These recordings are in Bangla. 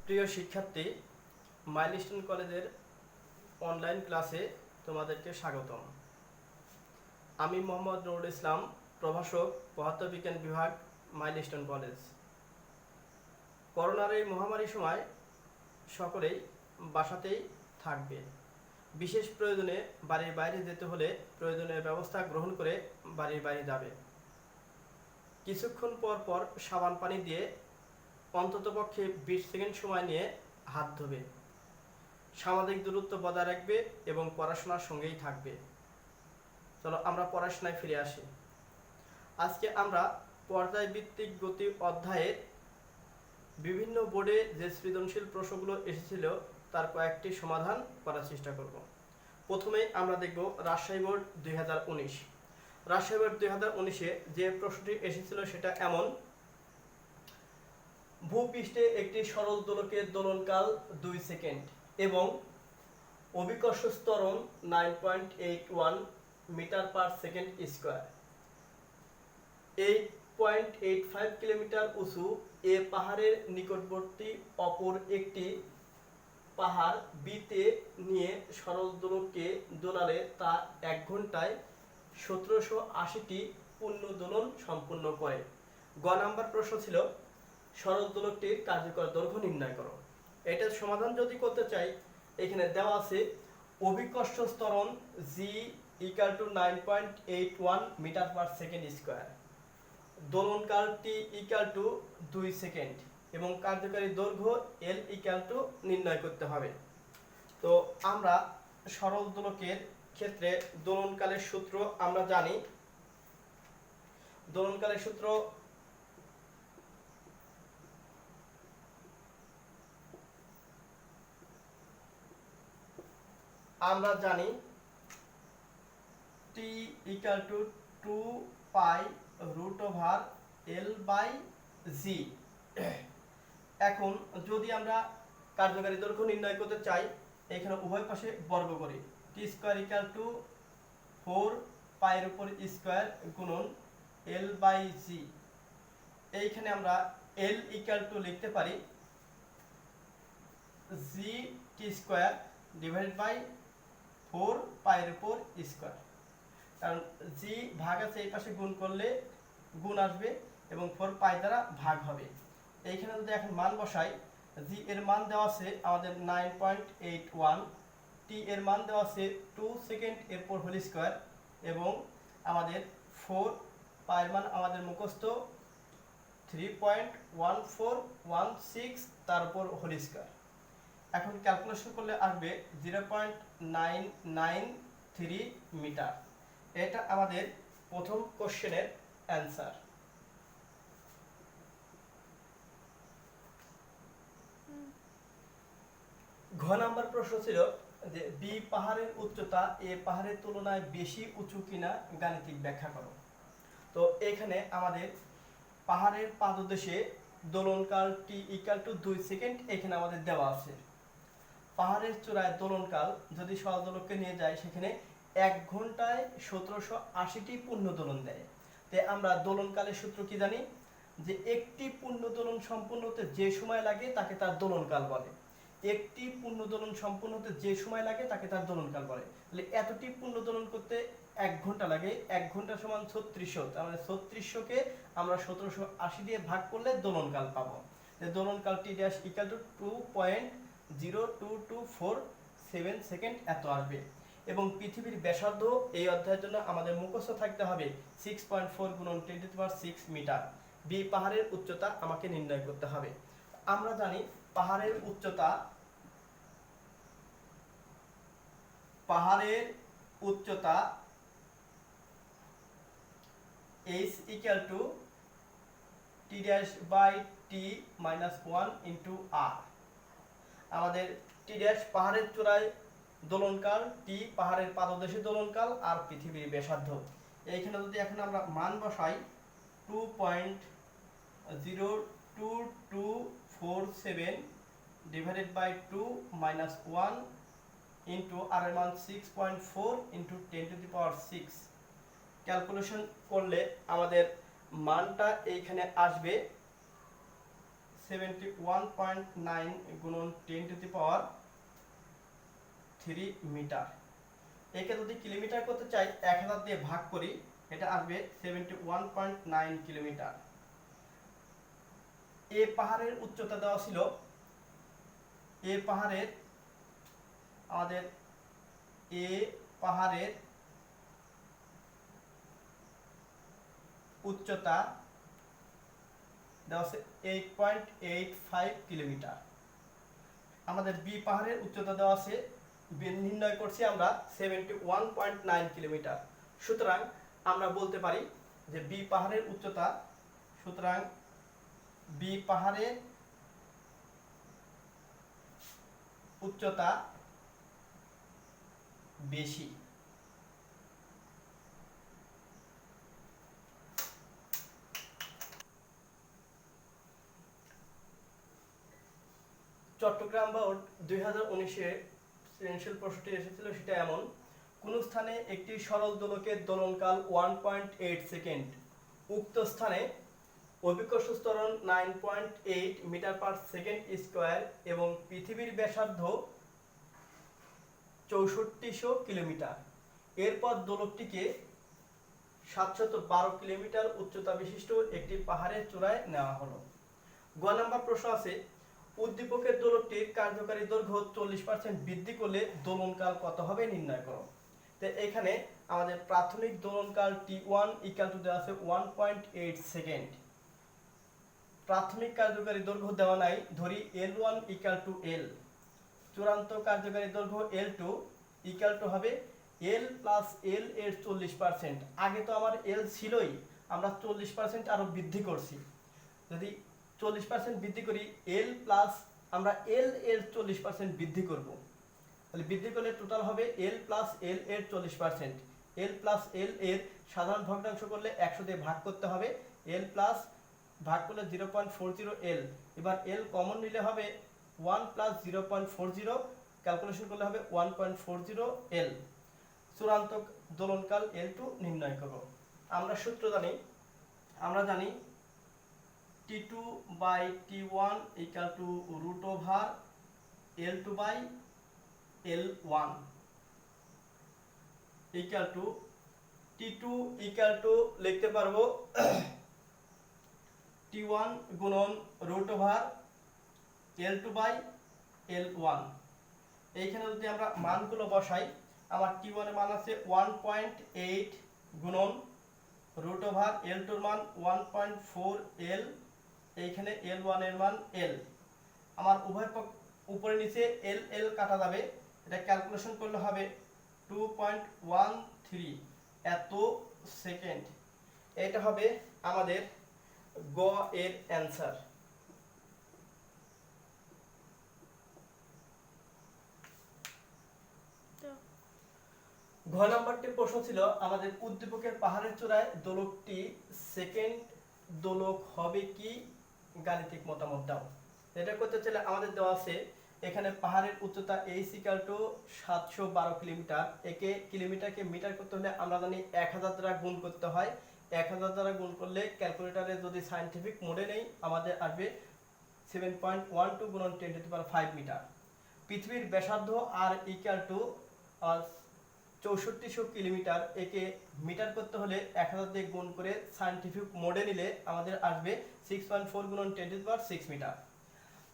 প্রিয় শিক্ষার্থী, মাইলস্টোন কলেজের অনলাইন ক্লাসে তোমাদেরকে স্বাগতম। আমি মোহাম্মদ নুরুল ইসলাম, প্রভাষক, পদার্থবিজ্ঞান বিভাগ, মাইলস্টোন কলেজ। করোনার এই মহামারীর সময় সকলেই বাসাতেই থাকবে। বিশেষ প্রয়োজনে বাড়ির বাইরে যেতে হলে প্রয়োজনীয় ব্যবস্থা গ্রহণ করে বাড়ির বাইরে যাবে। কিছুক্ষণ পর পর সাবান পানি দিয়ে অন্ততপক্ষে 20 সেকেন্ড সময় নিয়ে হাত ধোবে। সামাজিক দূরত্ব বজায় রাখবে এবং পড়াশোনার সঙ্গেই থাকবে। চলো আমরা পড়াশোনায় ফিরে আসি। আজকে আমরা পর্যায়ভিত্তিক গতি অধ্যায়ের বিভিন্ন বোর্ডে যে সৃজনশীল প্রশ্নগুলো এসেছিল তার কয়েকটি সমাধান করার চেষ্টা করব। প্রথমে আমরা দেখব রাজশাহী বোর্ড 2019। রাজশাহী বোর্ড 2019-এ যে প্রশ্নটি এসেছিল সেটা এমন: ভূপৃষ্ঠে একটি সরল দোলকের দোলনকাল 2 সেকেন্ড এবং অভিকর্ষ ত্বরণ 9.81 metre per second square. 8.85 kilometre উঁচু এ পাহাড়ের নিকটবর্তী অপর একটি পাহাড় বিতে নিয়ে সরল দোলককে দোলালে তা 1 ঘন্টায় 1780টি পূর্ণ দোলন সম্পূর্ণ করে। গ নাম্বার প্রশ্ন ছিল সরল দোলকটির কার্যকর দৈর্ঘ্য নির্ণয় করো। এটার সমাধান যদি করতে চাই, এখানে দেওয়া আছে অভিকর্ষ ত্বরণ g = 9.81 metre per second square, দোলনকাল t = 2 সেকেন্ড এবং কার্যকারী দৈর্ঘ্য l = নির্ণয় করতে হবে। তো আমরা সরল দোলকের ক্ষেত্রে দোলনকালের সূত্র আমরা জানি। দোলনকালের সূত্র আমরা জানি t = 2 পাই √L/g। এখন যদি আমরা কার্যকারী দৈর্ঘ্য নির্ণয় করতে চাই, এখানে উভয় পাশে বর্গ করি। t² = 4 পাইর উপর স্কয়ার গুণন L/g। এইখানে আমরা L = লিখতে পারি gt² ডিভাইডেড বাই 4 পাইর উপর স্কয়ার। কারণ g ভাগ আছে, এই পাশে গুণ করলে গুণ আসবে এবং 4 পাই দ্বারা ভাগ হবে। এইখানে যদি এখন মান বসাই, g এর মান দেওয়া আছে আমাদের 9.81, t এর মান দেওয়া আছে 2 সেকেন্ড এরপর হোল স্কয়ার এবং আমাদের 4 পাইয়ের মান আমাদের মুখস্থ 3.1416 তার উপর হোল স্কয়ার। এখন ক্যালকুলেশন করলে আসবে 0.993 মিটার। এটা আমাদের প্রথম কোশ্চেনের অ্যান্সার। ঘ নাম্বার প্রশ্ন ছিল যে বি পাহাড়ের উচ্চতা এ পাহাড়ের তুলনায় বেশি উঁচু কিনা গাণিতিক ব্যাখ্যা করো। তো এখানে আমাদের পাহাড়ের পাদদেশে দোলনকাল t = 2 সেকেন্ড এখানে আমাদের দেওয়া আছে। পাহাড়ের চূড়ায় দোলনকাল যদি সরল দোলককে নিয়ে যায়, সেখানে 1 ঘন্টায় 1780টি পূর্ণ দোলন দেয়। তাই আমরা দোলনকালের সূত্র কি জানি, যে একটি পূর্ণ দোলন সম্পূর্ণ হতে যে সময় লাগে তাকে তার দোলনকাল বলে। একটি পূর্ণ দোলন সম্পূর্ণ হতে যে সময় লাগে তাকে তার দোলনকাল বলে। তাহলে এতটি পূর্ণ দোলন করতে 1 ঘন্টা লাগে। 1 ঘন্টা সমান 3600, তার মানে 3600-কে আমরা 1780 দিয়ে ভাগ করলে দোলনকাল পাবো। দোলনকাল t' = 2.02247 সেকেন্ড এত আসবে। এবং পৃথিবীর ব্যাসার্ধ এই অধ্যায়ের জন্য আমাদের মুখস্থ থাকতে হবে 6.4 × 10⁶ মিটার। বি পাহাড়ের উচ্চতা আমাকে নির্ণয় করতে হবে। আমরা জানি পাহাড়ের উচ্চতা h = t'/t−1 × r। আমাদের t' পাহাড়ের চূড়ায় দোলনকাল, t পাহাড়ের পাদদেশে দোলনকাল, আর পৃথিবীর ব্যাসার্ধ। এইখানে যদি এখন আমরা মান বসাই 2.02247 ডিভাইডেড বাই 2 - 1 ইন্টু আর এর মান 6.4 ইন্টু 10⁶। ক্যালকুলেশন করলে আমাদের মানটা এইখানে আসবে 71.9 গুণন 10⁻³ মিটার। একে যদি কিলোমিটার করতে চাই 1000 দিয়ে ভাগ করি, এটা আসবে 71.9 কিলোমিটার। এ পাহাড়ের উচ্চতা দেওয়া ছিল, এ পাহাড়ের আমাদের এ পাহাড়ের উচ্চতা দেওয়া আছে 8.85 কিলোমিটার। আমাদের বি পাহাড়ের উচ্চতা দেওয়া আছে, নির্ণয় করছি আমরা 71.9 কিলোমিটার। সুতরাং আমরা বলতে পারি যে বি পাহাড়ের উচ্চতা, সুতরাং বি পাহাড়ের উচ্চতা বেশি। চট্টগ্রাম বোর্ড 2019-এ সৃজনশীল প্রশ্নটি এসেছিল, সেটা এমন: কোন স্থানে একটি সরল দোলকের দোলনকাল 1.8 সেকেন্ড, উক্ত স্থানে অভিকর্ষ ত্বরণ 9.8 মিটার পার সেকেন্ড স্কয়ার এবং পৃথিবীর ব্যাসার্ধ 6400 কিলোমিটার। এরপর দোলকটিকে 712 কিলোমিটার উচ্চতা বিশিষ্ট একটি পাহাড়ের চূড়ায় নেওয়া হলো। গ নম্বর প্রশ্ন আছে, উদ্দীপকের দোলকটির কার্যকারী দৈর্ঘ্য 40% বৃদ্ধি করলে দোলনকাল কত হবে নির্ণয় করো। তো এখানে আমাদের প্রাথমিক দোলনকাল T1 ইকুয়াল টু দেওয়া আছে 1.8 সেকেন্ড। প্রাথমিক কার্যকারী দৈর্ঘ্য দেওয়া নাই, ধরি L1 ইকুয়াল টু L। চূড়ান্ত কার্যকারী দৈর্ঘ্য L2 ইকুয়াল টু হবে L প্লাস L এর 40%। আগে তো আমার L ছিলই, আমরা 40% আরো বৃদ্ধি করছি। যদি 40% বৃদ্ধি করি, L প্লাস আমরা L এর 40% বৃদ্ধি করব, তাহলে বৃদ্ধি করলে টোটাল হবে L প্লাস L এর 40%। L প্লাস L এর সাধারণ ভগ্নাংশ করলে 100 দিয়ে ভাগ করতে হবে। L প্লাস ভাগ করলে 0.40 L। এবার L কমন নিলে হবে 1 প্লাস 0.40, ক্যালকুলেশন করলে হবে 1.40 L। চূড়ান্ত দোলনকাল L2 নির্ণয় করব। আমরা সূত্র জানি, আমরা জানি T2 by T1 equal to root over L2 by L1 equal to T2 equal to লিখতে পারবো T1 গুণন root over L2 by L1। এইখানে যদি আমরা মানগুলো বসাই, আমার T1 এর মান আছে 1.8 গুণন root over L2 এর মান 1.4 L, এইখানে L1 এর মান L। আমার উভয় উপরে নিচে L L কাটা যাবে, এটা ক্যালকুলেশন করলে হবে 2.13 এত সেকেন্ড। এটা হবে আমাদের গ এর অ্যানসার। ঘ নাম্বারটির প্রশ্ন ছিল, আমাদের উদ্দীপকের পাহাড়ের চূড়ায় দোলকটি সেকেন্ড দোলক হবে কি, গাণিতিক মতামত দাও। এটা করতে চাইলে আমাদের দেওয়া আছে এখানে পাহাড়ের উচ্চতা h ইকুয়াল টু 712 কিলোমিটার। একে কিলোমিটারকে মিটার করতে হলে আমরা জানি 1000 দ্বারা গুণ করতে হয়। 1000 দ্বারা গুণ করলে ক্যালকুলেটরে যদি সায়েন্টিফিক মোডে নেই আমাদের আসবে 7.12 গুণন 10⁵ মিটার। পৃথিবীর ব্যাসার্ধ আর ইকুয়াল টু 6400 কিলোমিটার। একে মিটার করতে হলে 1000 দিয়ে গুণ করে সায়েন্টিফিক মোডে নিলে আমাদের আসবে 6.4 গুণন 10⁻6 মিটার।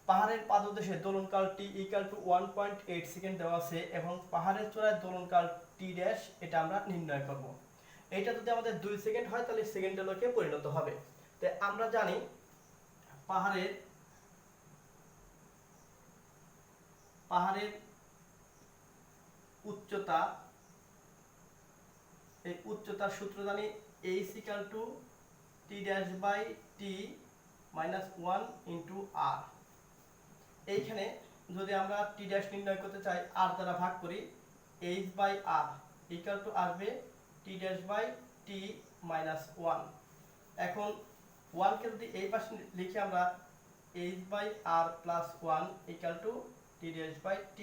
পাহাড়ের পাদদেশে দোলনকাল T ইকুয়াল টু 1.8 সেকেন্ড দেওয়া আছে এবং পাহাড়ের চূড়ায় দোলনকাল T ড্যাশ, এটা আমরা নির্ণয় করব। এটা যদি আমাদের 2 সেকেন্ড হয় তাহলে সেকেন্ড দোলকে পরিণত হবে। তো আমরা জানি পাহাড়ের উচ্চতা, এই উচ্চতার সূত্র জানি h equal to T dash by T minus 1 into R। এইখানে যদি আমরা T ড্যাশ নির্ণয় করতে চাই R দ্বারা ভাগ করি, h বাই R ইকুয়াল টু আসবে T dash by T minus 1। এখন 1 কে যদি এই পাশে লিখি আমরা h বাই R plus 1 equal to T dash by T।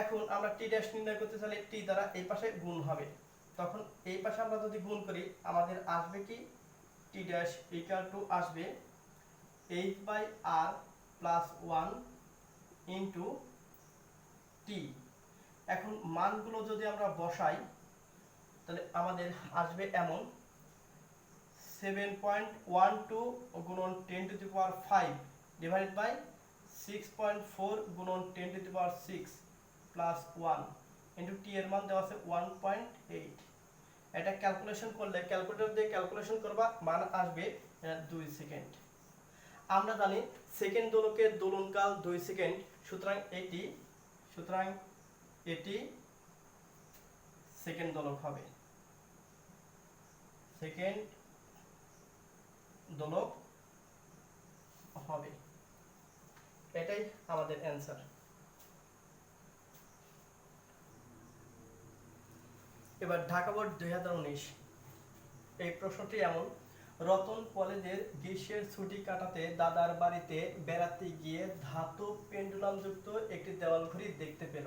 এখন আমরা T ড্যাশ নির্ণয় করতে চাইলে T দ্বারা এই পাশে গুণ হবে, তখন এই পাশে আমরা যদি গুণ করি আমাদের আসবে কি T ড্যাশ ইকুয়াল টু আসবে h/r প্লাস 1 ইন্টু টি। এখন মানগুলো যদি আমরা বসাই তাহলে আমাদের আসবে এমন 7.12 গুণন 10 to the power 5 divided by 6.4 গুণন 10 to the power 6 plus 1 into T এর মান দেওয়া আছে 1.8। এটা ক্যালকুলেশন করলে ক্যালকুলেটর দিয়ে ক্যালকুলেশন করবা, মান আসবে 2 সেকেন্ড। আমরা জানি সেকেন্ড দোলকের দোলনকাল 2 সেকেন্ড, সুতরাং এটি সেকেন্ড দোলক হবে, সেকেন্ড দোলক হবে। এটাই আমাদের অ্যান্সার। এবার ঢাকা বোর্ড 2019 এই প্রশ্নটি এমন: রতন কলেজের গ্রীষ্মের ছুটি কাটাতে দাদার বাড়িতে বেড়াতে গিয়ে ধাতব পেন্ডুলাম যুক্ত একটি দেওয়াল ঘড়ি দেখতে পেল,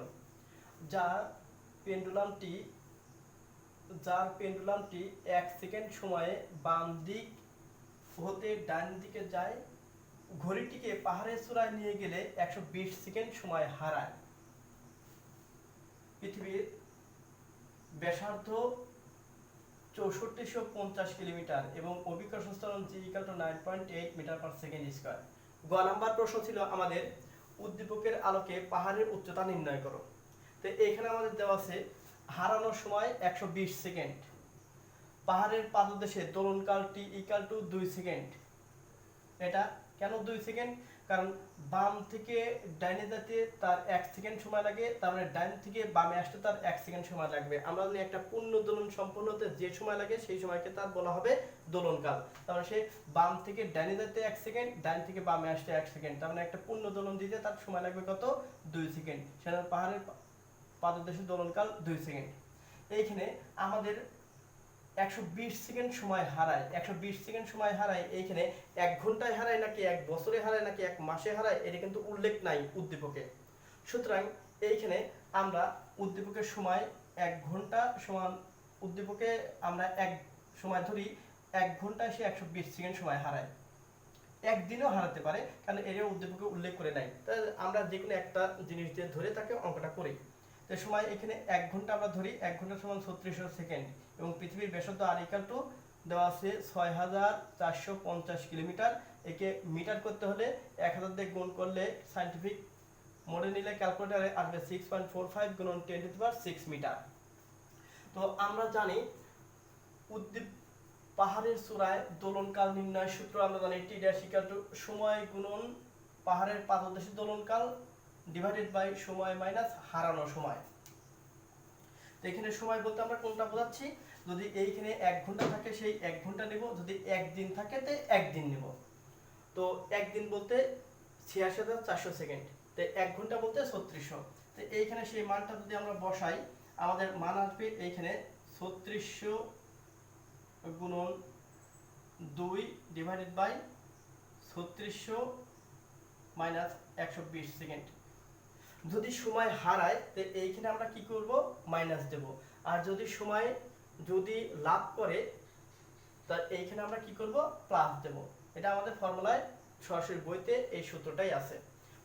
যার পেন্ডুলামটি 1 সেকেন্ড সময়ে বাম দিক হতে ডান দিকে যায়। ঘড়িটিকে পাহাড়ের চূড়ায় নিয়ে গেলে 120 সেকেন্ড সময় হারায়। পৃথিবীর ব্যাসার্ধ 6450 কিলোমিটার এবং অভিকর্ষ ত্বরণ g = 9.8 metre per second square. গ নাম্বার প্রশ্ন ছিল আমাদের উদ্দীপকের আলোকে পাহাড়ের উচ্চতা নির্ণয় করো। তো এখানে আমাদের দেওয়া আছে হারানোর সময় 120 সেকেন্ড, পাহাড়ের পাদদেশে দোলনকাল t = 2 সেকেন্ড। এটা কেন 2 সেকেন্ড? কারণ বাম থেকে ডাইনে যেতে তার 1 সেকেন্ড সময় লাগে, তার মানে ডাইন থেকে বামে আসতে তার 1 সেকেন্ড সময় লাগবে। আমরা জানি একটা পূর্ণ দোলন সম্পন্ন হতে যে সময় লাগে সেই সময়কে তার বলা হবে দোলনকাল। তার মানে সে বাম থেকে ডাইনে যেতে 1 সেকেন্ড, ডাইন থেকে বামে আসতে 1 সেকেন্ড, তার মানে একটা পূর্ণ দোলন দিতে তার সময় লাগবে কত? 2 সেকেন্ড। সেটা পাহাড়ের পাদদেশে দোলনকাল 2 সেকেন্ড। এইখানে আমাদের 120 সেকেন্ড সময় হারায়। 120 সেকেন্ড সময় হারায়, এইখানে 1 ঘন্টায় হারায় নাকি 1 বছরে হারায় নাকি 1 মাসে হারায় এটা কিন্তু উল্লেখ নাই উদ্দীপকে। সুতরাং এইখানে আমরা উদ্দীপকের সময় 1 ঘন্টা সমান উদ্দীপকে আমরা 1 সময় ধরি 1 ঘন্টায় সে 120 সেকেন্ড সময় হারায়। একদিনও হারাতে পারে, কারণ এর উদ্দীপকে উল্লেখ করে নাই। তাই আমরা যে কোনো একটা জিনিস দিয়ে ধরে তাকে অঙ্কটা করি। তো সময় এখানে 1 ঘন্টা আমরা ধরি, 1 ঘন্টা সমান 3600 সেকেন্ড এবং পৃথিবীর ব্যাসার্ধ r = দেওয়া আছে 6450 কিলোমিটার। একে মিটার করতে হলে 1000 দিয়ে গুণ করলে সায়েন্টিফিক মোডে নিলে ক্যালকুলেটরে আসবে 6.45 গুণন 10 টু দি পাওয়ার 6 মিটার। তো আমরা জানি পাহাড়ের চূড়ায় দোলনকাল নির্ণয় সূত্র আমরা জানি t' = সময় গুণন পাহাড়ের পাদদেশে দোলনকাল ডিভাইডেড বাই সময় মাইনাস হারানো সময়। তো এখানে সময় বলতে আমরা কোনটা বোঝাচ্ছি? যদি এইখানে 1 ঘন্টা থাকে সেই 1 ঘন্টা নেব, যদি 1 দিন থাকে তে 1 দিন নেব। তো 1 দিন বলতে 86400 সেকেন্ড, তো 1 ঘন্টা বলতে 3600। তো এইখানে সেই মানটা যদি আমরা বসাই আমাদের মান আসবে এইখানে 3600 গুণন 2 ডিভাইডেড বাই 3600 মাইনাস 120 সেকেন্ড। যদি সময় হারায় তো এইখানে আমরা কি করব? মাইনাস দেব। আর যদি সময় লাভ করে তা এইখানে আমরা কি করব? প্লাস দেব। এটা আমাদের ফর্মুলায় সরাসরি বইতে এই সূত্রটাই আছে।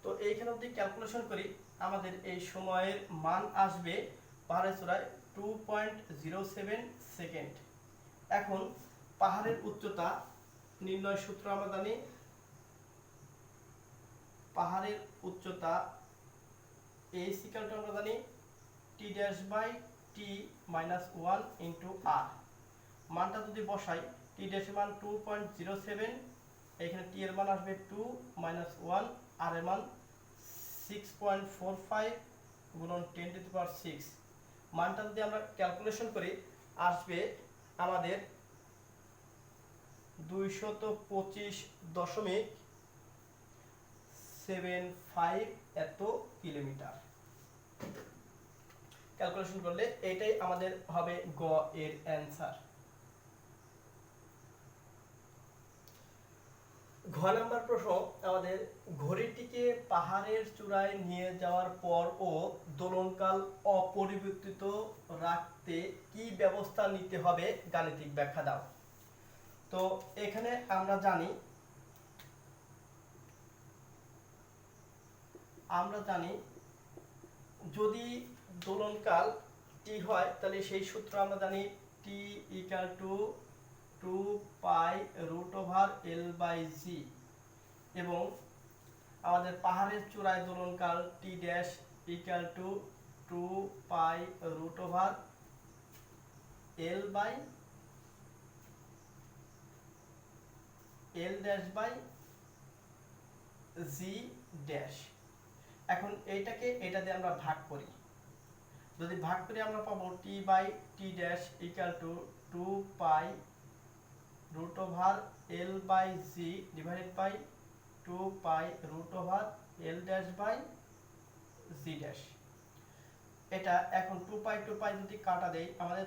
তো এইখানে যদি ক্যালকুলেশন করি আমাদের এই সময়ের মান আসবে পাহাড়ের চূড়ায় 2.07 সেকেন্ড। এখন পাহাড়ের উচ্চতা নির্ণয় সূত্র আমরা জানি, পাহাড়ের উচ্চতা h = আমরা জানি t'/t-1 ইনটু r। মানটা যদি বসাই t' এর মান 2.07, এখানে t এর মান আসবে 2 - 1, r এর মান 6.45 গুণন 10 টু দি পাওয়ার 6। মানটা যদি আমরা ক্যালকুলেশন করি আসবে আমাদের 225.75 এত কিলোমিটার। ক্যালকুলেশন করলে এটাই আমাদের হবে গ এর অ্যান্সার। ঘ নাম্বার প্রশ্ন আমাদের ঘড়িটিকে পাহাড়ের চূড়ায় নিয়ে যাওয়ার পর ও দোলনকাল অপরিবর্তিত রাখতে কি ব্যবস্থা নিতে হবে গাণিতিক ব্যাখ্যা দাও। তো এখানে আমরা জানি আমরা জানি যদি দোলনকাল টি হয় তাহলে সেই সূত্র আমরা জানি টি ইকুয়াল টু 2π√L/g এবং আমাদের পাহাড়ের চূড়ায় দোলনকাল T dash equal to 2π√L/g dash. এখন এইটাকে এটা দিয়ে আমরা ভাগ করি, যদি ভাগ করি আমরা পাবো t/t dash equal to 2π√L/g divided by 2π√L dash by g dash. এটা এখন 2π যদি কাটা দেই আমাদের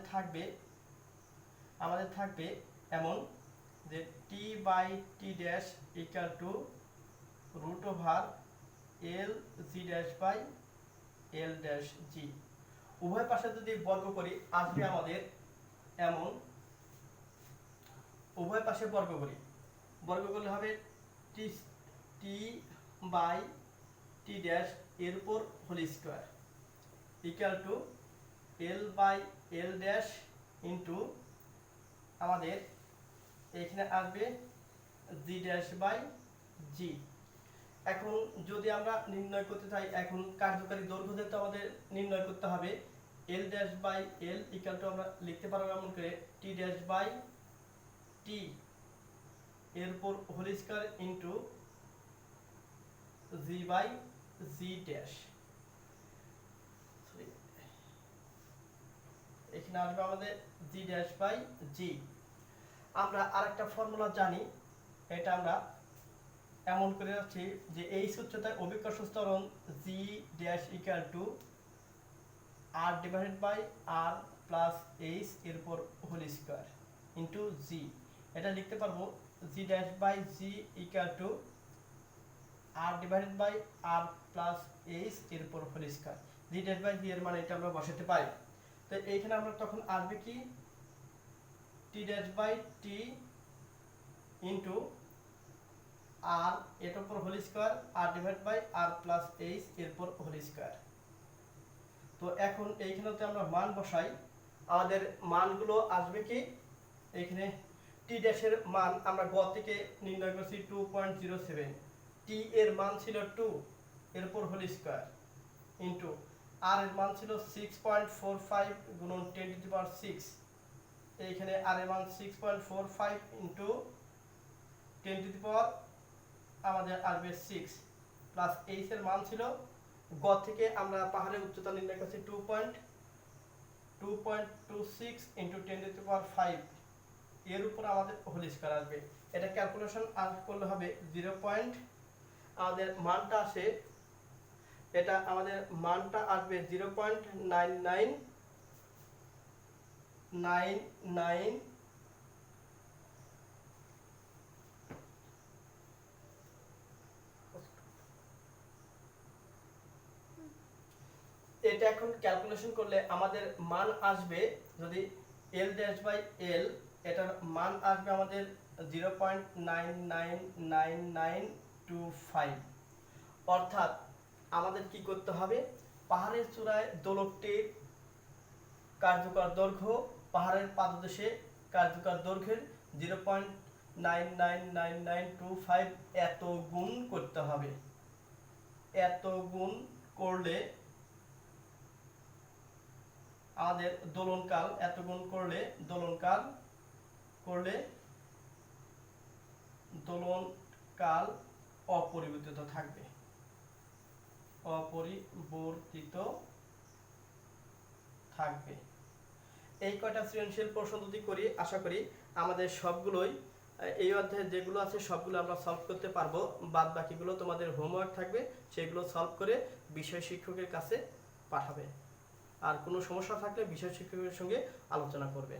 থাকবে এমন যে t/t dash equal to √L g dash by L dash g। উভয় পাশে যদি বর্গ করি আসবে আমাদের এমন, উভয় পাশে বর্গ করলে হবে t/t ড্যাশ এর উপর whole square equal to L/L dash into আমাদের এখানে আসবে g ড্যাশ বাই g। এখন যদি আমরা নির্ণয় করতে চাই, এখন কার্যকারী দৈর্ঘ্য তো আমাদের নির্ণয় করতে হবে। L dash by L equal to আমরা লিখতে পারবো এমন করে t ড্যাশ বাই t এর উপর whole square into g by g dash. এখানে আসবে আমাদের g ড্যাশ বাই g। আমরা আরেকটা ফর্মুলা জানি, এটা আমরা এমন করে যাচ্ছি যে এই উচ্চতায় অভিকর্ষ ত্বরণ g dash equal to r divided by r plus h এর উপর হোল স্কয়ার ইনটু g। এটা লিখতে পারবো g dash by g equal to r divided by r plus h এর উপর whole square. g dash by g এর মানে এটা আমরা বসাতে পারি। তো এইখানে আমরা তখন আসবে কি t dash by t into r এর উপর whole square r divide by r plus h এর উপর হোল স্কয়ার। তো এখন এইখানেতে আমরা মান বসাই, আমাদের মানগুলো আসবে কি এখানে t ড্যাশের মান আমরা গ থেকে নির্ণয় করছি 2.07, t এর মান ছিল 2 এর উপর হোল স্কয়ার ইনটু r এর মান ছিল 6.45 গুণন 10⁶। এইখানে r এর মান 6.45 ইনটু 10⁻⁶ আমাদের আসবে 6 প্লাস h এর মান ছিল গ থেকে আমরা পাহাড়ের উচ্চতা নির্ণয় করছি 2.26 ইনটু 10⁵ এর উপর আমাদের হোল স্কয়ার আসবে। এটা ক্যালকুলেশন করলে হবে 0. আমাদের মানটা আসে, এটা আমাদের মানটা আসবে 0.9999 এটা এখন ক্যালকুলেশন করলে আমাদের মান আসবে, যদি L ড্যাশ বাই L এটার মান আসবে আমাদের 0.999925। অর্থাৎ আমাদের কি করতে হবে, পাহাড়ের চূড়ায় দোলকটির কার্যকর দৈর্ঘ্য পাহাড়ের পাদদেশে কার্যকর দৈর্ঘ্যের 0.999925 এত গুণ করতে হবে। এত গুণ করলে আমাদের দোলনকাল, এত গুণ করলে দোলনকাল অপরিবর্তিত থাকবে, এই কয়টা সৃজনশীল প্রশ্ন যদি করি আশা করি আমাদের সবগুলোই এই অধ্যায়ে যেগুলো আছে সবগুলো আমরা সলভ করতে পারবো। বাদ বাকিগুলো তোমাদের হোমওয়ার্ক থাকবে, সেগুলো সলভ করে বিষয় শিক্ষকের কাছে পাঠাবে। আর কোনো সমস্যা থাকলে বিষয় শিক্ষকের সঙ্গে আলোচনা করবে।